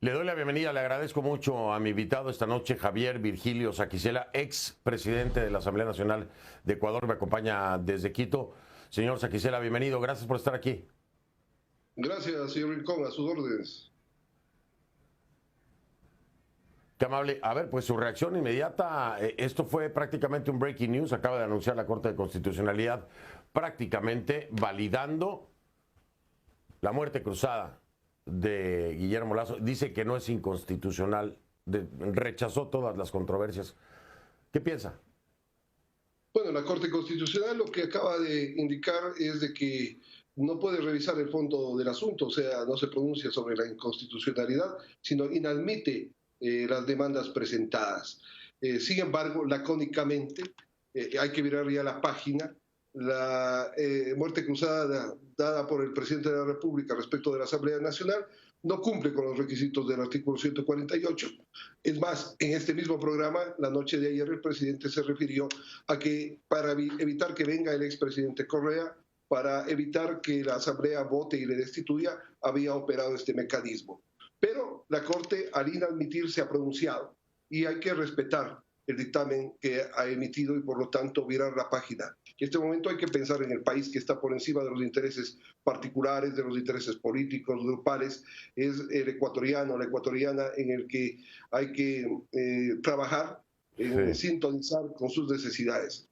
Le doy la bienvenida, le agradezco mucho a mi invitado esta noche, Javier Virgilio Saquicela, ex presidente de la Asamblea Nacional de Ecuador, me acompaña desde Quito. Señor Saquicela, bienvenido, gracias por estar aquí. Gracias, señor Rincón, a sus órdenes. Qué amable. A ver, pues su reacción inmediata, esto fue prácticamente un breaking news, acaba de anunciar la Corte de Constitucionalidad, prácticamente validando la muerte cruzada de Guillermo Lasso. Dice que no es inconstitucional, rechazó todas las controversias. ¿Qué piensa? Bueno, la Corte Constitucional lo que acaba de indicar es de que no puede revisar el fondo del asunto, o sea, no se pronuncia sobre la inconstitucionalidad, sino inadmite las demandas presentadas. Sin embargo, lacónicamente, hay que mirar ya la página, la muerte cruzada dada por el presidente de la República respecto de la Asamblea Nacional no cumple con los requisitos del artículo 148. Es más, en este mismo programa, la noche de ayer, el presidente se refirió a que para evitar que venga el expresidente Correa, para evitar que la Asamblea vote y le destituya, había operado este mecanismo. Pero la Corte, al inadmitir, se ha pronunciado y hay que respetar el dictamen que ha emitido y, por lo tanto, virar la página. En este momento hay que pensar en el país que está por encima de los intereses particulares, de los intereses políticos, grupales. Es el ecuatoriano, la ecuatoriana en el que hay que trabajar, en sintonizar con sus necesidades.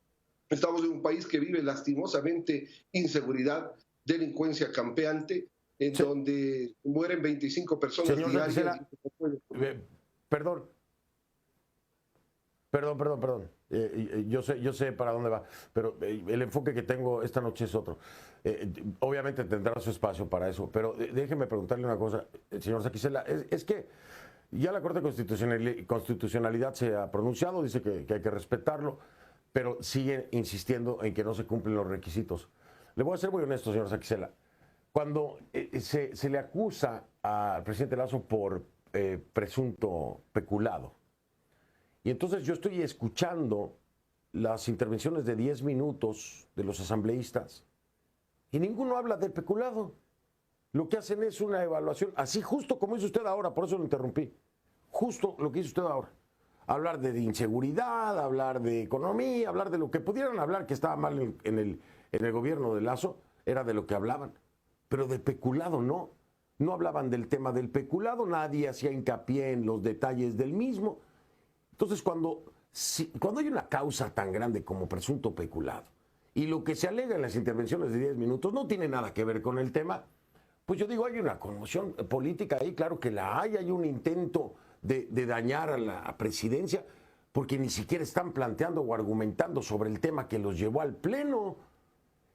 Estamos en un país que vive lastimosamente inseguridad, delincuencia campeante, en donde mueren 25 personas diarias. Perdón. Yo sé para dónde va, pero el enfoque que tengo esta noche es otro. Obviamente tendrá su espacio para eso, pero déjeme preguntarle una cosa, señor Saquicela, es que ya la Corte de Constitucionalidad se ha pronunciado, dice que hay que respetarlo, pero sigue insistiendo en que no se cumplen los requisitos. Le voy a ser muy honesto, señor Saquicela. Cuando se le acusa al presidente Lasso por presunto peculado, y entonces yo estoy escuchando las intervenciones de 10 minutos de los asambleístas y ninguno habla del peculado. Lo que hacen es una evaluación, así justo como hizo usted ahora, por eso lo interrumpí. Justo lo que hizo usted ahora. Hablar de inseguridad, hablar de economía, hablar de lo que pudieran hablar que estaba mal en el gobierno de Lasso, era de lo que hablaban. Pero de peculado no. No hablaban del tema del peculado, nadie hacía hincapié en los detalles del mismo. Entonces, cuando hay una causa tan grande como presunto peculado y lo que se alega en las intervenciones de 10 minutos no tiene nada que ver con el tema, pues yo digo, hay una conmoción política ahí, claro que la hay un intento de dañar a la presidencia, porque ni siquiera están planteando o argumentando sobre el tema que los llevó al Pleno.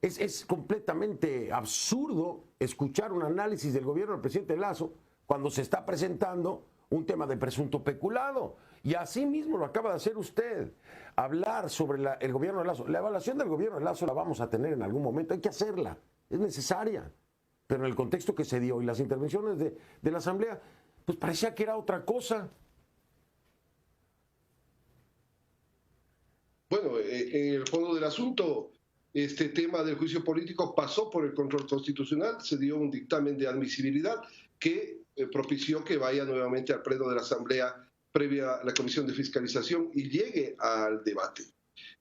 Es completamente absurdo escuchar un análisis del gobierno del presidente Lasso cuando se está presentando un tema de presunto peculado. Y así mismo lo acaba de hacer usted. Hablar sobre el gobierno de Lasso. La evaluación del gobierno de Lasso la vamos a tener en algún momento. Hay que hacerla. Es necesaria. Pero en el contexto que se dio y las intervenciones de la Asamblea, pues parecía que era otra cosa. Bueno, en el fondo del asunto, este tema del juicio político pasó por el control constitucional, se dio un dictamen de admisibilidad que propició que vaya nuevamente al pleno de la Asamblea previa a la Comisión de Fiscalización y llegue al debate,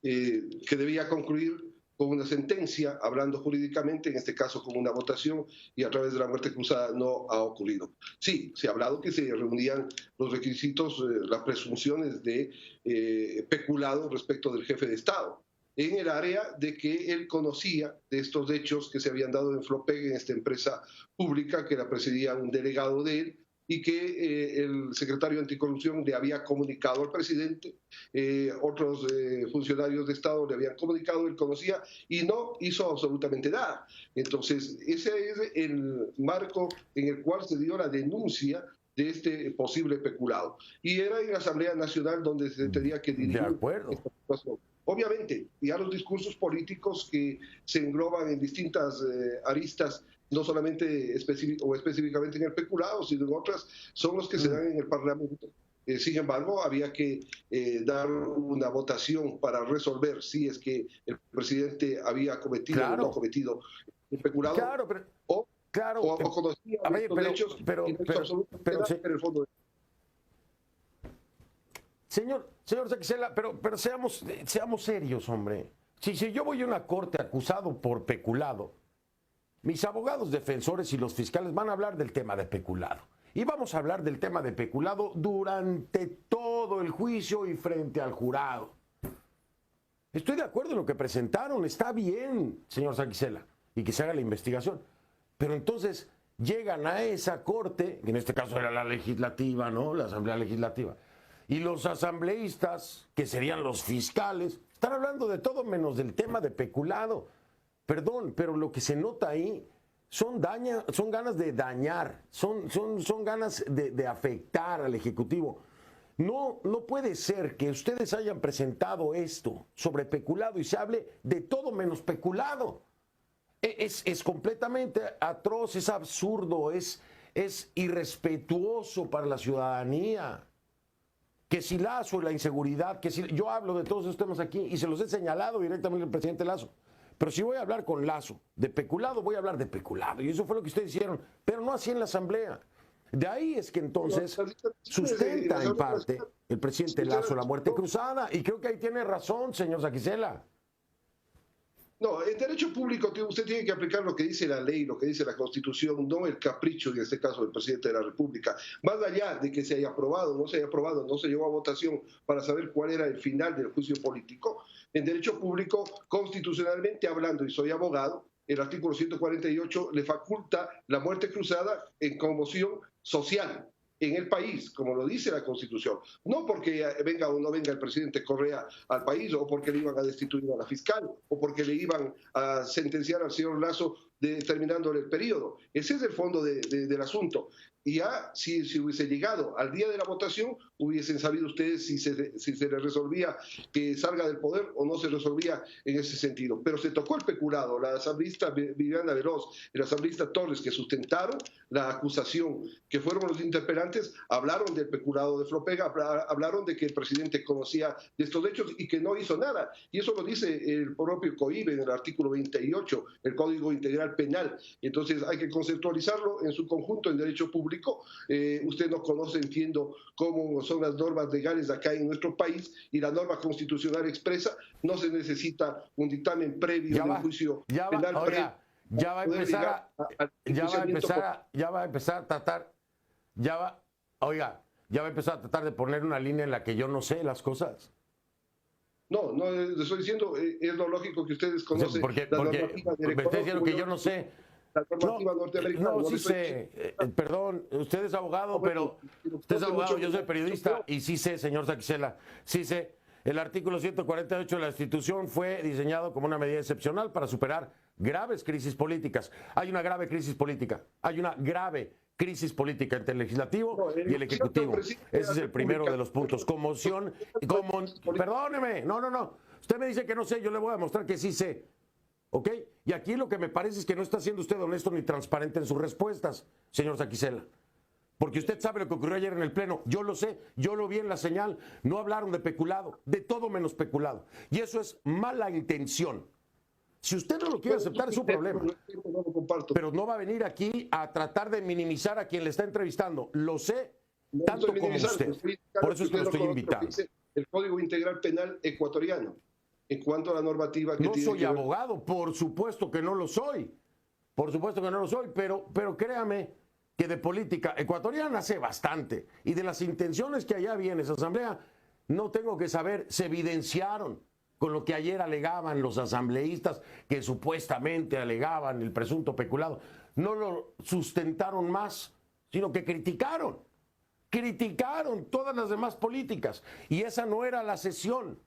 que debía concluir con una sentencia, hablando jurídicamente, en este caso con una votación, y a través de la muerte cruzada no ha ocurrido. Sí, se ha hablado que se reunían los requisitos, las presunciones de peculado respecto del jefe de Estado, en el área de que él conocía de estos hechos que se habían dado en Flopeg, en esta empresa pública que la presidía un delegado de él, y que el secretario anticorrupción le había comunicado al presidente, otros funcionarios de Estado le habían comunicado, él conocía y no hizo absolutamente nada. Entonces, ese es el marco en el cual se dio la denuncia de este posible peculado. Y era en la Asamblea Nacional donde se tenía que dirigir esta situación. Obviamente, ya los discursos políticos que se engloban en distintas aristas, no solamente específicamente en el peculado, sino en otras, son los que se dan en el Parlamento. Sin embargo, había que dar una votación para resolver si es que el presidente había cometido o no cometido el peculado, o claro. O conocía estos hechos, y no hizo absolutamente nada en el fondo. Señor Saquicela, pero seamos serios, hombre. Si yo voy a una corte acusado por peculado, mis abogados defensores y los fiscales van a hablar del tema de peculado. Y vamos a hablar del tema de peculado durante todo el juicio y frente al jurado. Estoy de acuerdo en lo que presentaron, está bien, señor Saquicela, y que se haga la investigación. Pero entonces llegan a esa corte, que en este caso era la legislativa, ¿no? La Asamblea Legislativa. Y los asambleístas, que serían los fiscales, están hablando de todo menos del tema de peculado. Perdón, pero lo que se nota ahí son ganas de dañar, son ganas de afectar al Ejecutivo. No puede ser que ustedes hayan presentado esto sobre peculado y se hable de todo menos peculado. Es completamente atroz, es absurdo, es irrespetuoso para la ciudadanía. Que si Lazo, la inseguridad, yo hablo de todos esos temas aquí y se los he señalado directamente al presidente Lazo. Pero si voy a hablar con Lazo de peculado, voy a hablar de peculado. Y eso fue lo que ustedes hicieron, pero no así en la Asamblea. De ahí es que entonces sustenta en parte el presidente Lazo la muerte cruzada. Y creo que ahí tiene razón, señor Saquicela. No, en derecho público usted tiene que aplicar lo que dice la ley, lo que dice la Constitución, no el capricho, en este caso, del presidente de la República. Más allá de que se haya aprobado, no se haya aprobado, no se llevó a votación para saber cuál era el final del juicio político, en derecho público, constitucionalmente hablando, y soy abogado, el artículo 148 le faculta la muerte cruzada en conmoción social en el país, como lo dice la Constitución. No porque venga o no venga el presidente Correa al país, o porque le iban a destituir a la fiscal, o porque le iban a sentenciar al señor Lazo terminando el periodo. Ese es el fondo del asunto. Y ya, si hubiese llegado al día de la votación, hubiesen sabido ustedes si se les resolvía que salga del poder o no se resolvía en ese sentido. Pero se tocó el peculado. La asambleísta Viviana Veloz y la asambleísta Torres, que sustentaron la acusación, que fueron los interpelantes, hablaron del peculado de Flopega, hablaron de que el presidente conocía de estos hechos y que no hizo nada. Y eso lo dice el propio COIBE en el artículo 28, el Código Integral Penal. Entonces hay que conceptualizarlo en su conjunto en derecho público. Usted no conoce, entiendo, cómo son las normas legales acá en nuestro país, y la norma constitucional expresa, no se necesita un dictamen previo de juicio penal. Ya va a empezar a tratar de poner una línea en la que yo no sé las cosas. No, le estoy diciendo, es lo lógico que ustedes conocen. Porque me está diciendo que yo no sé. No, sí sé, perdón, usted es abogado, pero usted es abogado, yo soy periodista y sí sé, señor Saquicela, sí sé, el artículo 148 de la Constitución fue diseñado como una medida excepcional para superar graves crisis políticas. Hay una grave crisis política, entre el Legislativo y el Ejecutivo. Ese es el primero de los puntos. Perdóneme, no. Usted me dice que no sé, yo le voy a demostrar que sí sé. ¿Ok? Y aquí lo que me parece es que no está siendo usted honesto ni transparente en sus respuestas, señor Saquicela. Porque usted sabe lo que ocurrió ayer en el Pleno. Yo lo sé, yo lo vi en la señal. No hablaron de peculado, de todo menos peculado. Y eso es mala intención. Si usted no lo quiere aceptar, es su problema. Pero no va a venir aquí a tratar de minimizar a quien le está entrevistando. Lo sé tanto como usted. Por eso es que lo estoy invitando. El Código Integral Penal ecuatoriano, en cuanto a la normativa que no soy abogado, por supuesto que no lo soy. Pero créame que de política ecuatoriana sé bastante. Y de las intenciones que allá viene esa asamblea, no tengo que saber, se evidenciaron con lo que ayer alegaban los asambleístas, que supuestamente alegaban el presunto peculado. No lo sustentaron más, sino que criticaron todas las demás políticas. Y esa no era la sesión.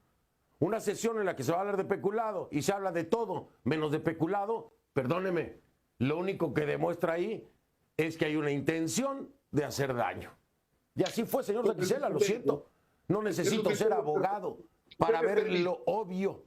Una sesión en la que se va a hablar de peculado y se habla de todo menos de peculado, perdóneme, lo único que demuestra ahí es que hay una intención de hacer daño. Y así fue, señor Saquicela, lo siento. No necesito ser abogado para ver lo obvio.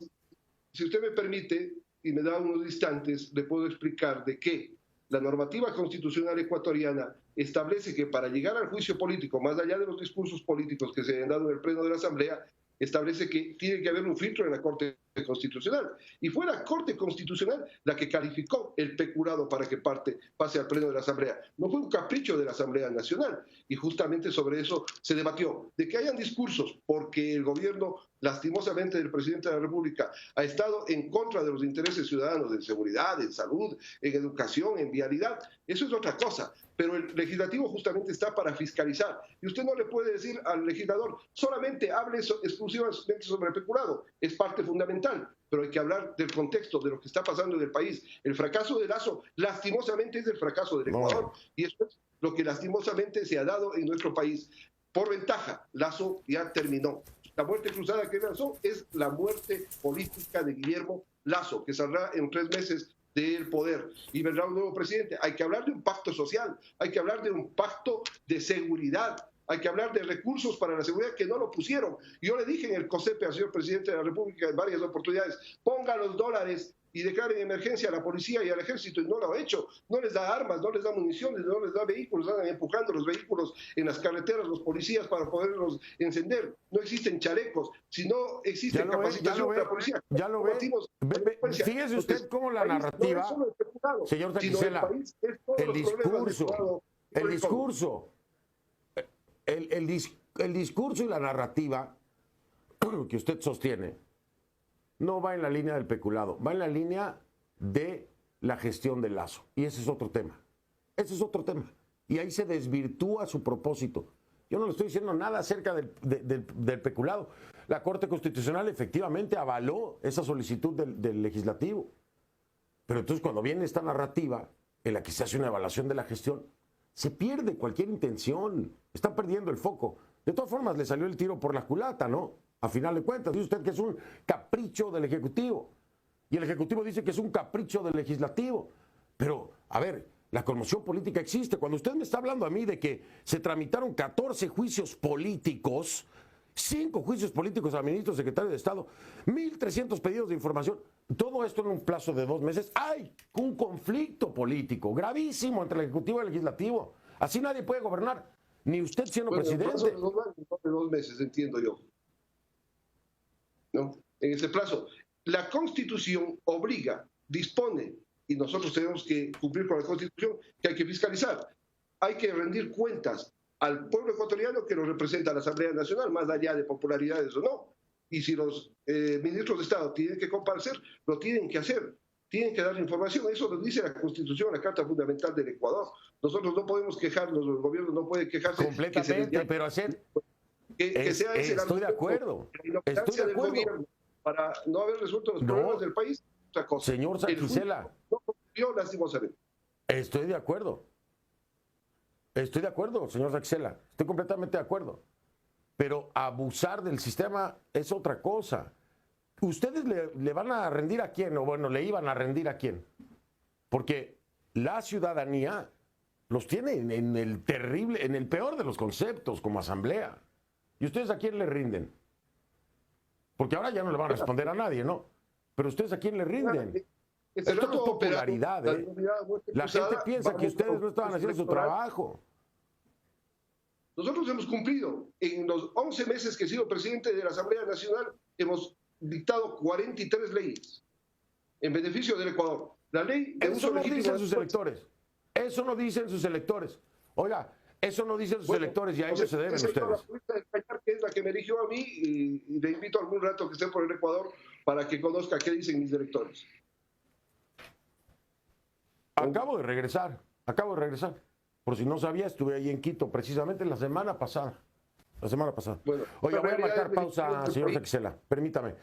Si usted me permite y me da unos instantes, le puedo explicar de qué la normativa constitucional ecuatoriana establece que para llegar al juicio político, más allá de los discursos políticos que se han dado en el Pleno de la Asamblea, establece que tiene que haber un filtro en la Corte Constitucional. Y fue la Corte Constitucional la que calificó el peculado para que pase al Pleno de la Asamblea. No fue un capricho de la Asamblea Nacional. Y justamente sobre eso se debatió. De que hayan discursos porque el gobierno, lastimosamente, del presidente de la República ha estado en contra de los intereses ciudadanos en seguridad, en salud, en educación, en vialidad, eso es otra cosa. Pero el legislativo justamente está para fiscalizar. Y usted no le puede decir al legislador, solamente hable exclusivamente sobre el peculado. Es parte fundamental, pero hay que hablar del contexto, de lo que está pasando en el país. El fracaso de Lasso, lastimosamente, es el fracaso del Ecuador. Y eso es lo que lastimosamente se ha dado en nuestro país. Por ventaja, Lasso ya terminó. La muerte cruzada que lanzó es la muerte política de Guillermo Lasso, que saldrá en 3 meses del poder y vendrá un nuevo presidente. Hay que hablar de un pacto social, hay que hablar de un pacto de seguridad, hay que hablar de recursos para la seguridad que no lo pusieron. Yo le dije en el COSEPE al señor presidente de la República en varias oportunidades, ponga los dólares y declaren emergencia a la policía y al ejército, y no lo ha hecho. No les da armas, no les da municiones, no les da vehículos, andan empujando los vehículos en las carreteras los policías para poderlos encender. No existen chalecos, si no existe capacitación de la policía. Ya lo ve. Fíjese usted cómo la narrativa, señor Saquicela, el discurso y la narrativa que usted sostiene no va en la línea del peculado, va en la línea de la gestión del Lasso. Y ese es otro tema. Ese es otro tema. Y ahí se desvirtúa su propósito. Yo no le estoy diciendo nada acerca del peculado. La Corte Constitucional efectivamente avaló esa solicitud del legislativo. Pero entonces cuando viene esta narrativa en la que se hace una evaluación de la gestión, se pierde cualquier intención. Están perdiendo el foco. De todas formas, le salió el tiro por la culata, ¿no? A final de cuentas, dice usted que es un capricho del Ejecutivo. Y el Ejecutivo dice que es un capricho del Legislativo. Pero, a ver, la conmoción política existe. Cuando usted me está hablando a mí de que se tramitaron 14 juicios políticos, 5 juicios políticos al ministro secretario de Estado, 1.300 pedidos de información, todo esto en un plazo de 2 meses, hay un conflicto político gravísimo entre el Ejecutivo y el Legislativo. Así nadie puede gobernar, ni usted siendo presidente. De 2 meses, entiendo yo. ¿No? En ese plazo. La Constitución obliga, dispone, y nosotros tenemos que cumplir con la Constitución, que hay que fiscalizar. Hay que rendir cuentas al pueblo ecuatoriano que lo representa la Asamblea Nacional, más allá de popularidades o no. Y si los ministros de Estado tienen que comparecer, lo tienen que hacer. Tienen que dar información. Eso lo dice la Constitución, la Carta Fundamental del Ecuador. Nosotros no podemos quejarnos, los gobiernos no pueden quejarse. Completamente, pero hacer... que sea ese estoy de acuerdo. Estoy de acuerdo. Gobierno para no haber resuelto los problemas del país, otra cosa. Señor Saquicela. No cumplió lastimosamente. Estoy de acuerdo. Estoy de acuerdo, señor Saquicela. Estoy completamente de acuerdo. Pero abusar del sistema es otra cosa. ¿Ustedes le van a rendir a quién? O bueno, le iban a rendir a quién. Porque la ciudadanía los tiene en el terrible, en el peor de los conceptos, como asamblea. ¿Y ustedes a quién le rinden? Porque ahora ya no le van a responder a nadie, ¿no? Pero ustedes a quién le rinden. Esto no es popularidad, ¿eh? La gente piensa que ustedes no estaban haciendo su trabajo. Nosotros hemos cumplido. En los 11 meses que he sido presidente de la Asamblea Nacional, hemos dictado 43 leyes en beneficio del Ecuador. La ley de eso no dicen sus electores. Eso no dicen sus electores. Oiga, eso no dicen sus electores y a ellos se deben ustedes. Que es la que me eligió a mí y le invito algún rato que esté por el Ecuador para que conozca qué dicen mis electores. Acabo de regresar. Por si no sabía, estuve ahí en Quito precisamente la semana pasada. Bueno, oiga, voy a marcar pausa, señor Saquicela. Permítame.